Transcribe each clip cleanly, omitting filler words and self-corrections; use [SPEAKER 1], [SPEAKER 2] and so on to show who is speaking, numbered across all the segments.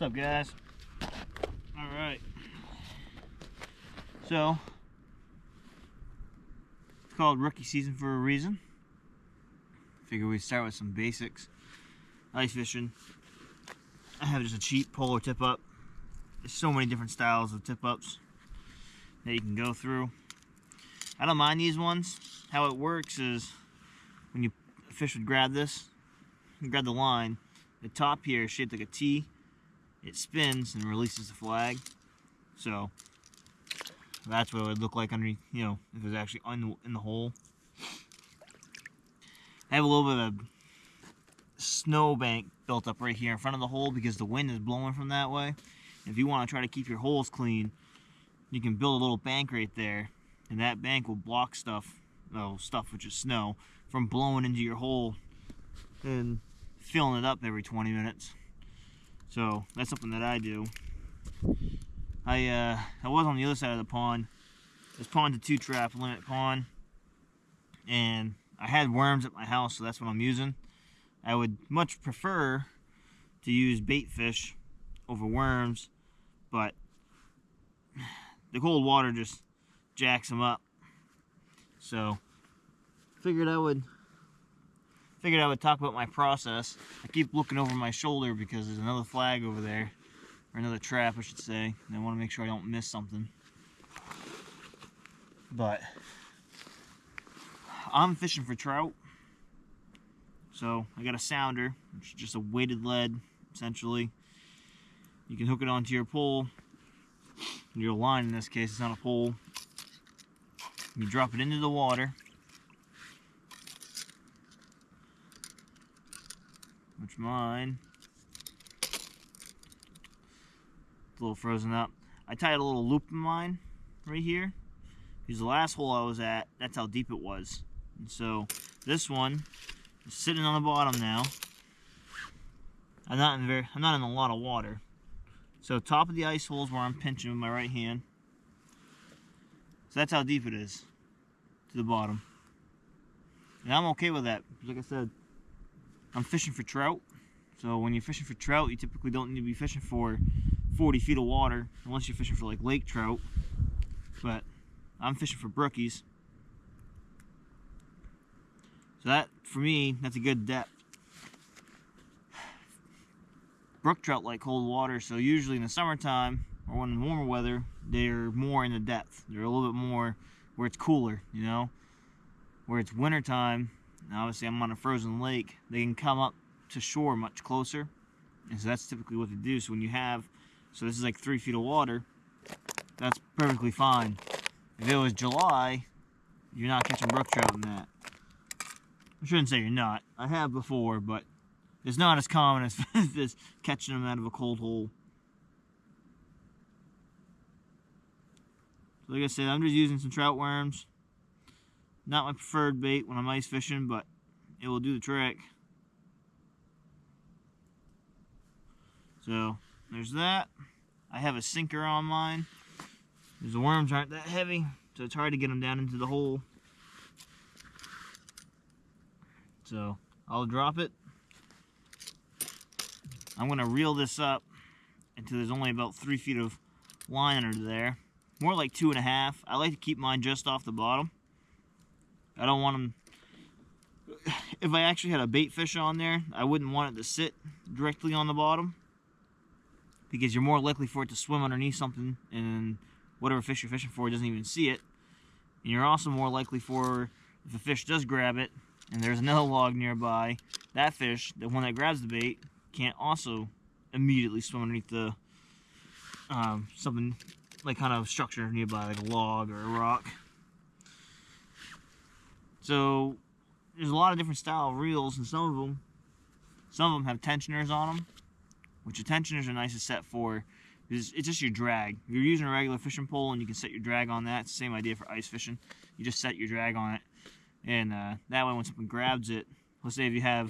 [SPEAKER 1] What's up, guys? Alright. So, it's called rookie season for a reason. Figure we'd start with some basics. Ice fishing. I have just a cheap polar tip up. There's so many different styles of tip ups that you can go through. I don't mind these ones. How it works is when a fish would grab this, you grab the line, the top here is shaped like a T. It spins and releases the flag. So that's what it would look like underneath, if it was actually in the hole. I have a little bit of a snowbank built up right here in front of the hole because the wind is blowing from that way. If you want to try to keep your holes clean, you can build a little bank right there, and that bank will block stuff which is snow, from blowing into your hole and filling it up every 20 minutes. So that's something that I do. I was on the other side of the pond. This pond's a 2-trap limit pond, and I had worms at my house, so that's what I'm using. I would much prefer to use bait fish over worms, but the cold water just jacks them up. So figured I would talk about my process. I keep looking over my shoulder because there's another flag over there, or another trap I should say, and I want to make sure I don't miss something. But I'm fishing for trout, so I got a sounder, which is just a weighted lead essentially. You can hook it onto your pole, your line in this case. It's on a pole. You drop it into the water, which mine, it's a little frozen up. I tied a little loop in mine right here because the last hole I was at, that's how deep it was. And so this one is sitting on the bottom now. I'm not in a lot of water. So top of the ice hole is where I'm pinching with my right hand. So that's how deep it is to the bottom. And I'm okay with that. Like I said, I'm fishing for trout. So when you're fishing for trout, you typically don't need to be fishing for 40 feet of water, unless you're fishing for like lake trout. But I'm fishing for brookies. So that, for me, that's a good depth. Brook trout like cold water, so usually in the summertime, or when in warmer weather, they're more in the depth. They're a little bit more where it's cooler, Where it's wintertime, and obviously I'm on a frozen lake, they can come up to shore much closer. And so that's typically what they do. So when you have, so this is like 3 feet of water, that's perfectly fine. If it was July, you're not catching brook trout in that. I shouldn't say you're not. I have before, but it's not as common as catching them out of a cold hole. So like I said, I'm just using some trout worms. Not my preferred bait when I'm ice fishing, but it will do the trick. So there's that. I have a sinker on mine. The worms aren't that heavy, so it's hard to get them down into the hole. So I'll drop it. I'm going to reel this up until there's only about 3 feet of line under there. More like 2.5. I like to keep mine just off the bottom. I don't want them... If I actually had a bait fish on there, I wouldn't want it to sit directly on the bottom, because you're more likely for it to swim underneath something and whatever fish you're fishing for doesn't even see it. And you're also more likely for, if a fish does grab it and there's another log nearby, that fish, the one that grabs the bait, can't also immediately swim underneath the something like kind of structure nearby, like a log or a rock. So there's a lot of different style of reels, and some of them have tensioners on them, which the tensioners are nice to set for. It's just your drag. If you're using a regular fishing pole and you can set your drag on that, it's the same idea for ice fishing. You just set your drag on it, and that way when something grabs it, let's say if you have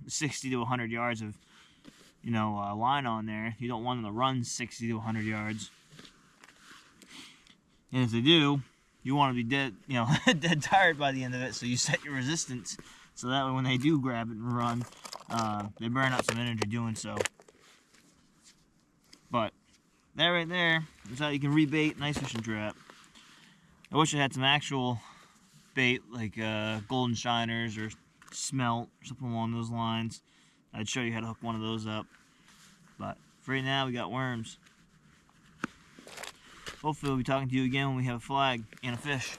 [SPEAKER 1] 60 to 100 yards of line on there, you don't want them to run 60 to 100 yards. And if they do, you want to be dead, dead tired by the end of it, so you set your resistance, so that way when they do grab it and run, they burn up some energy doing so. But that right there is how you can rebait an ice fishing trap. I wish I had some actual bait like golden shiners or smelt or something along those lines. I'd show you how to hook one of those up. But for right now, we got worms. Hopefully we'll be talking to you again when we have a flag and a fish.